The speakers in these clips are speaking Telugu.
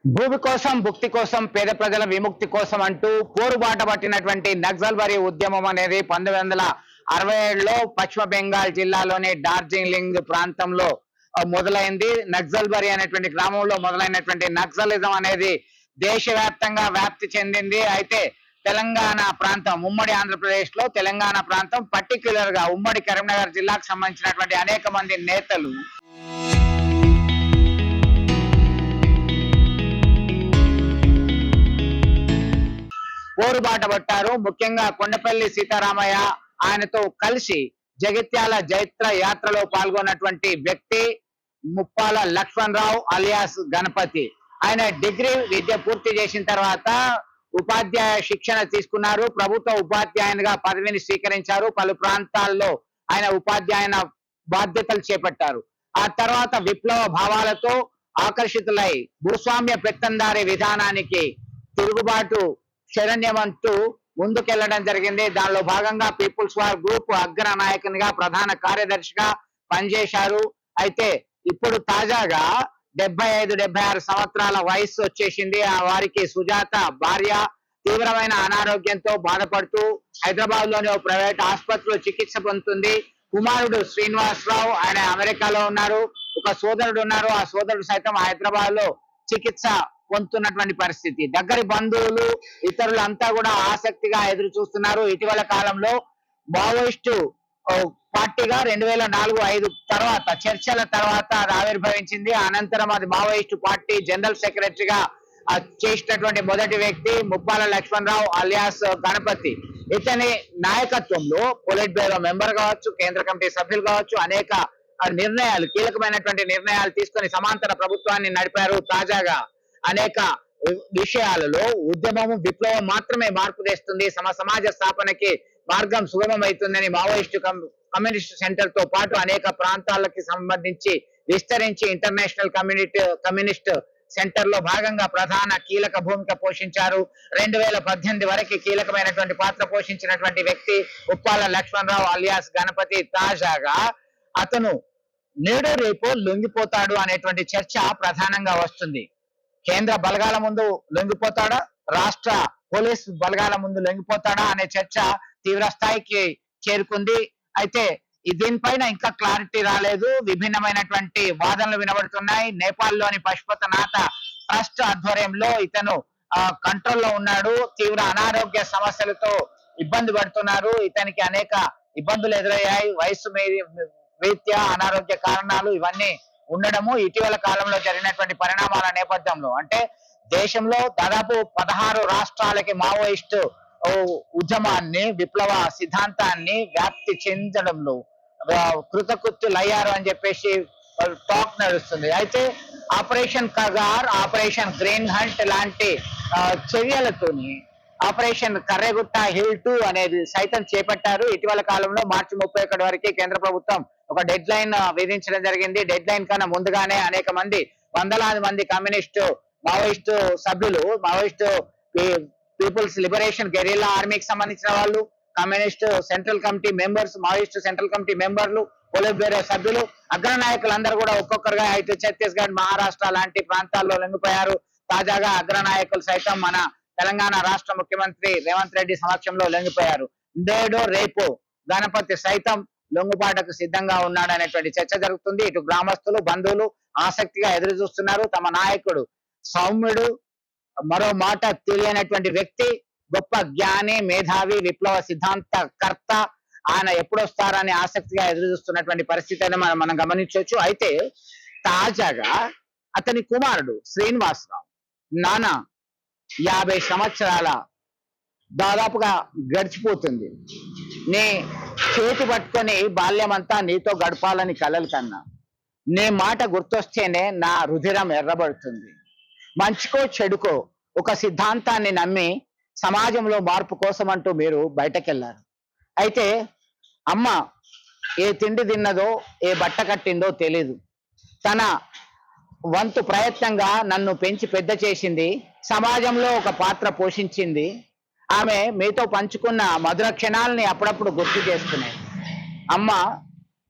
భూమి కోసం భుక్తి కోసం పేద ప్రజల విముక్తి కోసం అంటూ పోరుబాట పట్టినటువంటి నక్సల్బరీ ఉద్యమం అనేది 1967లో పశ్చిమ బెంగాల్ జిల్లాలోని డార్జిలింగ్ ప్రాంతంలో మొదలైంది. నక్సల్బరీ అనేటువంటి గ్రామంలో మొదలైనటువంటి నక్సలిజం అనేది దేశవ్యాప్తంగా వ్యాప్తి చెందింది. అయితే తెలంగాణ ప్రాంతం, ఉమ్మడి ఆంధ్రప్రదేశ్ లో తెలంగాణ ప్రాంతం, పర్టిక్యులర్ గా ఉమ్మడి కరీంనగర్ జిల్లాకు సంబంధించినటువంటి అనేక మంది నేతలు పోరుబాట పట్టారు. ముఖ్యంగా కొండపల్లి సీతారామయ్య ఆయనతో కలిసి జగిత్యాల జైత్ర యాత్రలో పాల్గొన్నటువంటి వ్యక్తి ముప్పాల లక్ష్మణరావు అలియాస్ గణపతి. ఆయన డిగ్రీ విద్య పూర్తి చేసిన తర్వాత ఉపాధ్యాయ శిక్షణ తీసుకున్నారు. ప్రభుత్వ ఉపాధ్యాయునిగా పదవిని స్వీకరించారు. పలు ప్రాంతాల్లో ఆయన ఉపాధ్యాయన బాధ్యతలు చేపట్టారు. ఆ తర్వాత విప్లవ భావాలతో ఆకర్షితులై భూస్వామ్య పెత్తందారి విధానానికి తిరుగుబాటు శరణ్యమంటూ ముందుకెళ్లడం జరిగింది. దానిలో భాగంగా పీపుల్స్ వార్ గ్రూప్ అగ్ర నాయకునిగా, ప్రధాన కార్యదర్శిగా పనిచేశారు. అయితే ఇప్పుడు తాజాగా 75-76 సంవత్సరాల వయసు వచ్చేసింది. ఆ వారికి సుజాత భార్య తీవ్రమైన అనారోగ్యంతో బాధపడుతూ హైదరాబాద్ లోని ఓ ప్రైవేట్ ఆసుపత్రిలో చికిత్స పొందుతుంది. కుమారుడు శ్రీనివాసరావు ఆయన అమెరికాలో ఉన్నారు. ఒక సోదరుడు ఉన్నారు. ఆ సోదరుడు సైతం హైదరాబాద్ లో చికిత్స పొందుతున్నటువంటి పరిస్థితి. దగ్గరి బంధువులు, ఇతరులు అంతా కూడా ఆసక్తిగా ఎదురు చూస్తున్నారు. ఇటీవల కాలంలో మావోయిస్టు పార్టీగా 2004-05 తర్వాత చర్చల తర్వాత ఆవిర్భవించింది. అనంతరం అది మావోయిస్టు పార్టీ జనరల్ సెక్రటరీగా చేసినటువంటి మొదటి వ్యక్తి ముప్పాల లక్ష్మణరావు అలియాస్ గణపతి. ఇతని నాయకత్వంలో పొలిట్ బ్యూరో మెంబర్ కావచ్చు, కేంద్ర కమిటీ సభ్యులు కావచ్చు, అనేక నిర్ణయాలు, కీలకమైనటువంటి నిర్ణయాలు తీసుకొని సమాంతర ప్రభుత్వాన్ని నడిపారు. తాజాగా అనేక విషయాలలో ఉద్యమము, విప్లవం మాత్రమే మార్పు తెస్తుంది, సమాజ స్థాపనకి మార్గం సుగమమవుతుందని మావోయిస్టు కమ్యూనిస్ట్ సెంటర్ తో పాటు అనేక ప్రాంతాలకి సంబంధించి విస్తరించి ఇంటర్నేషనల్ కమ్యూనిస్ట్ సెంటర్ లో భాగంగా ప్రధాన కీలక భూమిక పోషించారు. 2018 వరకు కీలకమైనటువంటి పాత్ర పోషించినటువంటి వ్యక్తి ఉప్పాల లక్ష్మణరావు అలియాస్ గణపతి. తాజాగా అతను నేడు రేపు లొంగిపోతాడు అనేటువంటి చర్చ ప్రధానంగా వస్తుంది. కేంద్ర బలగాల ముందు లొంగిపోతాడా, రాష్ట్ర పోలీస్ బలగాల ముందు లొంగిపోతాడా అనే చర్చ తీవ్ర స్థాయికి చేరుకుంది. అయితే దీనిపైన ఇంకా క్లారిటీ రాలేదు. విభిన్నమైనటువంటి వాదనలు వినబడుతున్నాయి. నేపాల్లోని పశుపతనాథ ట్రస్ట్ ఆధ్వర్యంలో ఇతను కంట్రోల్లో ఉన్నాడు. తీవ్ర అనారోగ్య సమస్యలతో ఇబ్బంది పడుతున్నారు. ఇతనికి అనేక ఇబ్బందులు ఎదురయ్యాయి. వయసు రీత్యా అనారోగ్య కారణాలు ఇవన్నీ ఉండడము ఇటీవల కాలంలో జరిగినటువంటి పరిణామాల నేపథ్యంలో, అంటే దేశంలో దాదాపు 16 రాష్ట్రాలకి మావోయిస్టు ఉద్యమాన్ని, విప్లవ సిద్ధాంతాన్ని వ్యాప్తి చెందడంలో కృతకృత్యులయ్యారు అని చెప్పేసి టాక్ నడుస్తుంది. అయితే operation Kagar, operation green hunt లాంటి చర్యలతోని ఆపరేషన్ కర్రెగుట్ట హిల్ 2 అనేది సైతం చేపట్టారు. ఇటీవల కాలంలో మార్చి 31 వరకు కేంద్ర ప్రభుత్వం ఒక డెడ్ లైన్ విధించడం జరిగింది. డెడ్ లైన్ కన్నా ముందుగానే అనేక మంది, వందలాది మంది కమ్యూనిస్టు మావోయిస్టు సభ్యులు, మావోయిస్టు పీపుల్స్ లిబరేషన్ గెరిల్లా ఆర్మీకి సంబంధించిన వాళ్ళు, communist central committee members, Maoist central committee మెంబర్లు, పొలిట్ బ్యూరో సభ్యులు, అగ్ర నాయకులందరూ కూడా ఒక్కొక్కరుగా అయితే ఛత్తీస్గఢ్, మహారాష్ట్ర లాంటి ప్రాంతాల్లో లొంగిపోయారు. తాజాగా అగ్ర నాయకులు సైతం మన తెలంగాణ రాష్ట్ర ముఖ్యమంత్రి రేవంత్ రెడ్డి సమక్షంలో లొంగిపోయారు. నేడు రేపు గణపతి సైతం లొంగుబాటుకు సిద్ధంగా ఉన్నాడు అనేటువంటి చర్చ జరుగుతుంది. ఇటు గ్రామస్తులు, బంధువులు ఆసక్తిగా ఎదురు చూస్తున్నారు. తమ నాయకుడు సౌమ్యుడు, మరో మాట తెలియనటువంటి వ్యక్తి, గొప్ప జ్ఞాని, మేధావి, విప్లవ సిద్ధాంత కర్త, ఆయన ఎప్పుడు వస్తారని ఆసక్తిగా ఎదురు చూస్తున్నటువంటి పరిస్థితి అని మనం గమనించవచ్చు. అయితే తాజాగా అతని కుమారుడు శ్రీనివాసరావు, నానా 50 సంవత్సరాల దాదాపుగా గడిచిపోతుంది, నీ చేతి పట్టుకొని బాల్యమంతా నీతో గడపాలని కలలు కన్నా, నీ మాట గుర్తొస్తేనే నా రుధిరం ఎర్రబడుతుంది. మంచికో చెడుకో ఒక సిద్ధాంతాన్ని నమ్మి సమాజంలో మార్పు కోసం అంటూ మీరు బయటకెళ్లారు. అయితే అమ్మ ఏ తిండి తిన్నదో, ఏ బట్ట కట్టిందో తెలీదు. తన వంతు ప్రయత్నంగా నన్ను పెంచి పెద్ద చేసింది, సమాజంలో ఒక పాత్ర పోషించింది. ఆమె మీతో పంచుకున్న మధుర క్షణాలని అప్పుడప్పుడు గుర్తు చేసుకునేది. అమ్మ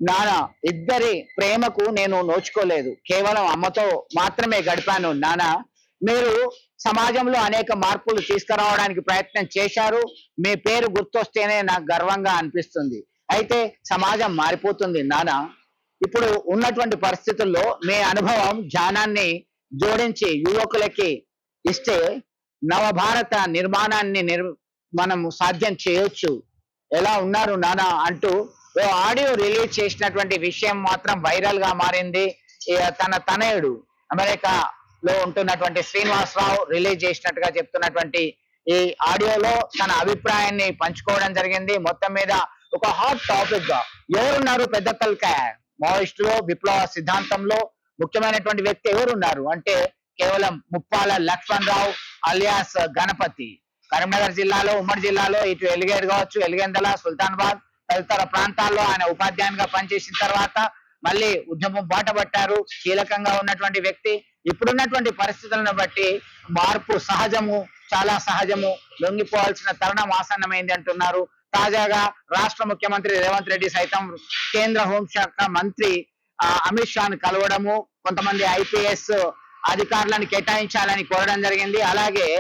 నాన్న ఇద్దరి ప్రేమకు నేను నోచుకోలేదు, కేవలం అమ్మతో మాత్రమే గడిపాను నాన్న. మీరు సమాజంలో అనేక మార్పులు తీసుకురావడానికి ప్రయత్నం చేశారు. మీ పేరు గుర్తొస్తేనే నాకు గర్వంగా అనిపిస్తుంది. అయితే సమాజం మారిపోతుంది నాన్న. ఇప్పుడు ఉన్నటువంటి పరిస్థితుల్లో మీ అనుభవం జ్ఞానాన్ని జోడించి యువకులకి ఇస్తే నవభారత నిర్మాణాన్ని మనము సాధ్యం చేయొచ్చు. ఎలా ఉన్నారు నాన్న అంటూ ఓ ఆడియో రిలీజ్ చేసినటువంటి విషయం మాత్రం వైరల్ గా మారింది. తన తనయుడు అమెరికాలో ఉంటున్నటువంటి శ్రీనివాసరావు రిలీజ్ చేసినట్టుగా చెప్తున్నటువంటి ఈ ఆడియోలో తన అభిప్రాయాన్ని పంచుకోవడం జరిగింది. మొత్తం మీద ఒక హాట్ టాపిక్ గా ఎవరున్నారు పెద్ద తలకాయ మావోయిస్టులో విప్లవ సిద్ధాంతంలో ముఖ్యమైనటువంటి వ్యక్తి ఎవరున్నారు అంటే కేవలం ముప్పాల లక్ష్మణ్ రావు అలియాస్ గణపతి. కరీంనగర్ జిల్లాలో, ఉమ్మడి జిల్లాలో ఇటు ఎలిగేడు కావచ్చు, ఎలిగెందల, సుల్తానాబాద్ తదితర ప్రాంతాల్లో ఆయన ఉపాధ్యాయునిగా పనిచేసిన తర్వాత మళ్ళీ ఉద్యమం బాట పట్టారు. కీలకంగా ఉన్నటువంటి వ్యక్తి. ఇప్పుడున్నటువంటి పరిస్థితులను బట్టి మార్పు సహజము, చాలా సహజము, లొంగిపోవాల్సిన తరుణం ఆసన్నమైంది అంటున్నారు. తాజాగా రాష్ట్ర ముఖ్యమంత్రి రేవంత్ రెడ్డి సైతం కేంద్ర హోంశాఖ మంత్రి అమిత్ షాను కలవడము, కొంతమంది ఐపీఎస్ అధికారులను కేటాయించాలని కోరడం జరిగింది. అలాగే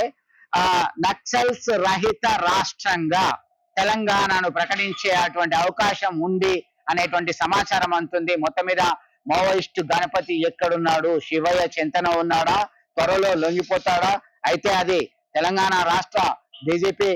నక్సల్స్ రహిత రాష్ట్రంగా తెలంగాణను ప్రకటించే అటువంటి అవకాశం ఉంది అనేటువంటి సమాచారం అందుతుంది. మొత్తం మీద మావోయిస్టు గణపతి ఎక్కడున్నాడు? శివయ్య చెంతన ఉన్నాడా? త్వరలో లొంగిపోతాడా? అయితే అది తెలంగాణ రాష్ట్ర DGP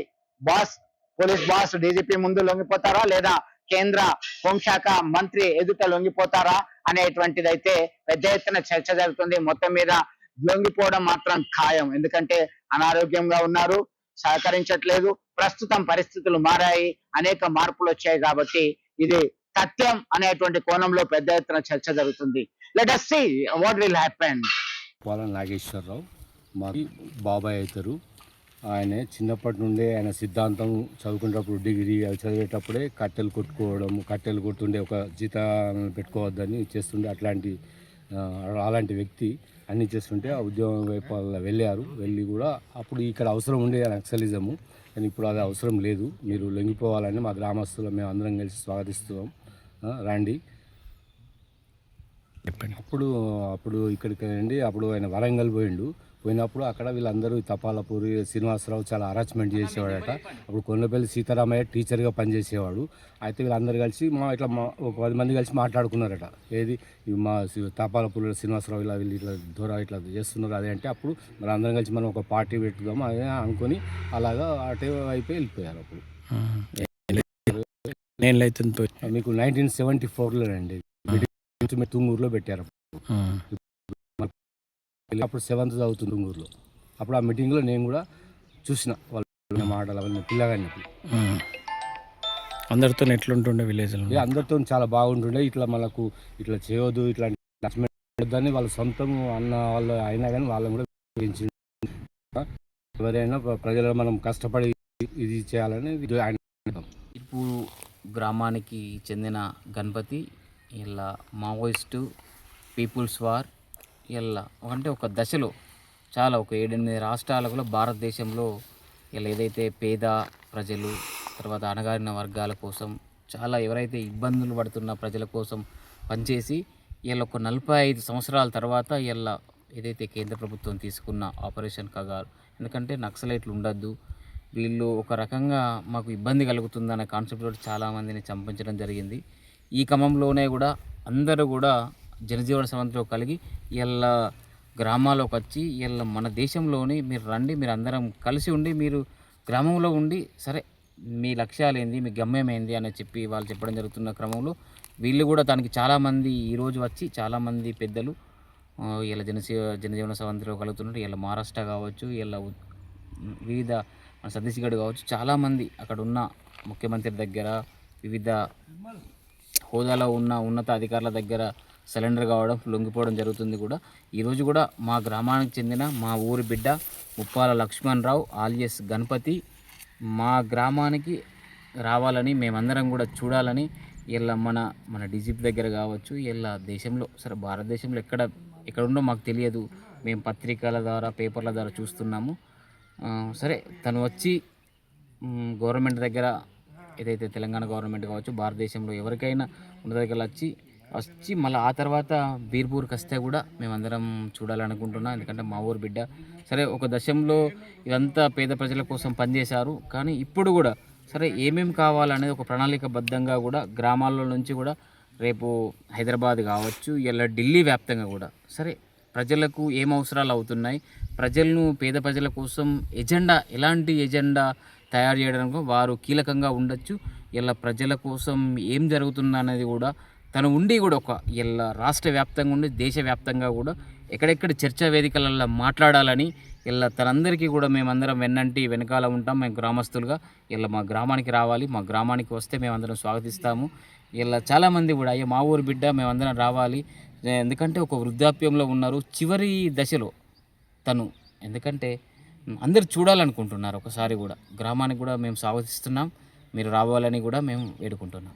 boss, police boss DGP ముందు లొంగిపోతారా లేదా కేంద్ర హోంశాఖ మంత్రి ఎదుట లొంగిపోతారా అనేటువంటిది అయితే పెద్ద ఎత్తున చర్చ జరుగుతుంది. మొత్తం మీద లొంగిపోవడం మాత్రం ఖాయం. ఎందుకంటే అనారోగ్యంగా ఉన్నారు, సహకరించట్లేదు. ప్రస్తుతం పరిస్థితులు మారాయి, అనేక మార్పులు వచ్చాయి కాబట్టి ఇది సత్యం అనేటువంటి కోణంలో పెద్ద ఎత్తున చర్చ జరుగుతుంది. Let us see what will happen. పాలన నాగేశ్వరరావు మా బాబాయ్ అవుతారు. ఆయన చిన్నప్పటి నుండే ఆయన సిద్ధాంతం చదువుకునేటప్పుడు డిగ్రీ అవి చదివేటప్పుడే కట్టెలు కొట్టుండే ఒక జీతం పెట్టుకోవద్దని చేస్తుండే. అలాంటి వ్యక్తి అన్నీ చేస్తుంటే ఆ ఉద్యోగం వైపు వెళ్ళి కూడా అప్పుడు ఇక్కడ అవసరం ఉండే నక్సలిజము, కానీ ఇప్పుడు అది అవసరం లేదు. మీరు లొంగిపోవాలని మా గ్రామస్తులు మేము అందరం కలిసి స్వాగతిస్తున్నాం, రండి. అప్పుడు ఇక్కడికి రండి. అప్పుడు ఆయన వరంగల్ పోయినప్పుడు అక్కడ వీళ్ళందరూ తపాలపూరి శ్రీనివాసరావు చాలా అరేంజ్మెంట్ చేసేవాడట. అప్పుడు కొన్నపల్లి సీతారామయ్య టీచర్గా పనిచేసేవాడు. అయితే వీళ్ళందరూ కలిసి ఒక 10 మంది కలిసి మాట్లాడుకున్నారట. ఏది మా తపాలపూరి శ్రీనివాసరావు వీళ్ళు ఇట్లా చేస్తున్నారు అదే అంటే, అప్పుడు మరి అందరం కలిసి మనం ఒక పార్టీ పెట్టుదాము అదే అనుకొని అలాగా అటే వైపు వెళ్ళిపోయారు. అప్పుడు మీకు 1974లోనండి తుంగూరులో పెట్టారు. అప్పుడు 7th చదువుతుంది తుంగూరులో. అప్పుడు ఆ మీటింగ్లో నేను కూడా చూసిన వాళ్ళ మాటలు అవన్నీ పిల్లగాని. అందరితో ఎట్లుంటుండే విలేజ్లో? అందరితో చాలా బాగుంటుండే. ఇట్లా మనకు ఇట్లా చేయొద్దు, ఇట్లా అని వాళ్ళ సొంతం అన్న వాళ్ళు అయినా కానీ వాళ్ళని కూడా పెంచి ఎవరైనా ప్రజలు మనం కష్టపడి ఇది చేయాలని ఆయన. ఇప్పుడు గ్రామానికి చెందిన గణపతి ఇలా మావోయిస్టు పీపుల్స్ వార్ ఇలా అంటే ఒక దశలో చాలా ఒక 7-8 రాష్ట్రాలలో భారతదేశంలో ఇలా ఏదైతే పేద ప్రజలు, తర్వాత అణగారిన వర్గాల కోసం చాలా ఎవరైతే ఇబ్బందులు పడుతున్న ప్రజల కోసం పనిచేసి ఇలా ఒక 45 సంవత్సరాల తర్వాత ఇలా ఏదైతే కేంద్ర ప్రభుత్వం తీసుకున్న ఆపరేషన్ కగార్, ఎందుకంటే నక్సలైట్లు ఉండొద్దు, వీళ్ళు ఒక రకంగా మాకు ఇబ్బంది కలుగుతుందనే కాన్సెప్ట్ తోటి చాలామందిని చంపించడం జరిగింది. ఈ క్రమంలోనే కూడా అందరూ కూడా జనజీవన సమంతిలో కలిగి ఇలా గ్రామాల్లోకి వచ్చి ఇలా మన దేశంలోని మీరు రండి, మీరు అందరం కలిసి ఉండి మీరు గ్రామంలో ఉండి సరే మీ లక్ష్యాలు ఏంది, మీ గమ్యం ఏంది అని చెప్పి వాళ్ళు చెప్పడం జరుగుతున్న క్రమంలో వీళ్ళు కూడా దానికి చాలామంది ఈరోజు వచ్చి చాలామంది పెద్దలు ఇలా జనజీవన సమంతిలో కలుగుతున్నారు. ఇలా మహారాష్ట్ర కావచ్చు, ఇలా వివిధ ఛత్తీస్గఢ్ కావచ్చు, చాలామంది అక్కడ ఉన్న ముఖ్యమంత్రి దగ్గర వివిధ హోదాలో ఉన్న ఉన్నత అధికారుల దగ్గర సరెండర్ కావడం, లొంగిపోవడం జరుగుతుంది. కూడా ఈరోజు కూడా మా గ్రామానికి చెందిన మా ఊరి బిడ్డ ముప్పాల లక్ష్మణ్ రావు ఆలియస్ గణపతి మా గ్రామానికి రావాలని మేమందరం కూడా చూడాలని ఇలా మన డీజీపీ దగ్గర కావచ్చు, ఇలా దేశంలో సరే భారతదేశంలో ఎక్కడుండో మాకు తెలియదు, మేము పత్రికల ద్వారా పేపర్ల ద్వారా చూస్తున్నాము. సరే తను వచ్చి గవర్నమెంట్ దగ్గర ఏదైతే తెలంగాణ గవర్నమెంట్ కావచ్చు, భారతదేశంలో ఎవరికైనా ఉన్న దగ్గర వచ్చి వచ్చి మళ్ళీ ఆ తర్వాత బీర్పూర్కి వస్తే కూడా మేమందరం చూడాలనుకుంటున్నాం. ఎందుకంటే మా ఊరు బిడ్డ సరే ఒక దశంలో ఇదంతా పేద ప్రజల కోసం పనిచేశారు. కానీ ఇప్పుడు కూడా సరే ఏమేమి కావాలనేది ఒక ప్రణాళికబద్ధంగా కూడా గ్రామాల్లో నుంచి కూడా రేపు హైదరాబాద్ కావచ్చు ఇలా ఢిల్లీ వ్యాప్తంగా కూడా సరే ప్రజలకు ఏం అవసరాలు అవుతున్నాయి, ప్రజలను పేద ప్రజల కోసం ఎలాంటి ఎజెండా తయారు చేయడానికి వారు కీలకంగా ఉండొచ్చు. ఇలా ప్రజల కోసం ఏం జరుగుతుంది అనేది కూడా తను ఉండి కూడా ఒక ఇలా రాష్ట్ర వ్యాప్తంగా ఉండి దేశవ్యాప్తంగా కూడా ఎక్కడెక్కడ చర్చా వేదికలలో మాట్లాడాలని ఇలా తనందరికీ కూడా మేమందరం వెనకాల ఉంటాం. మేము గ్రామస్తులుగా ఇలా మా గ్రామానికి రావాలి, మా గ్రామానికి వస్తే మేమందరం స్వాగతిస్తాము. ఇలా చాలామంది కూడా అయ్యో మా ఊరు బిడ్డ మేమందరం రావాలి, ఎందుకంటే ఒక వృద్ధాప్యంలో ఉన్నారు చివరి దశలో తను, ఎందుకంటే అందరు చూడాలనుకుంటున్నారు. ఒకసారి కూడా గ్రామానికి కూడా మేము స్వాగతిస్తున్నాం, మీరు రావాలని కూడా మేము వేడుకుంటున్నాం.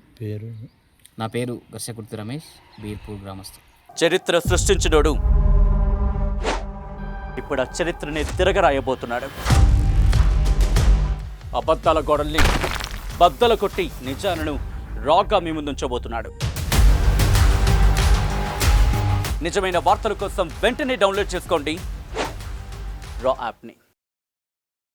నా పేరు గర్షకుర్తి రమేష్, బీర్పూర్ గ్రామస్తు. చరిత్ర సృష్టించినోడు ఇప్పుడు ఆ చరిత్రని తిరగరాయబోతున్నాడు. అబద్ధాల గోడల్ని బద్దలు కొట్టి నిజాలను రాగా మీ ముందుంచబోతున్నాడు. నిజమైన వార్తల కోసం వెంటనే డౌన్లోడ్ చేసుకోండి రా యాప్ని.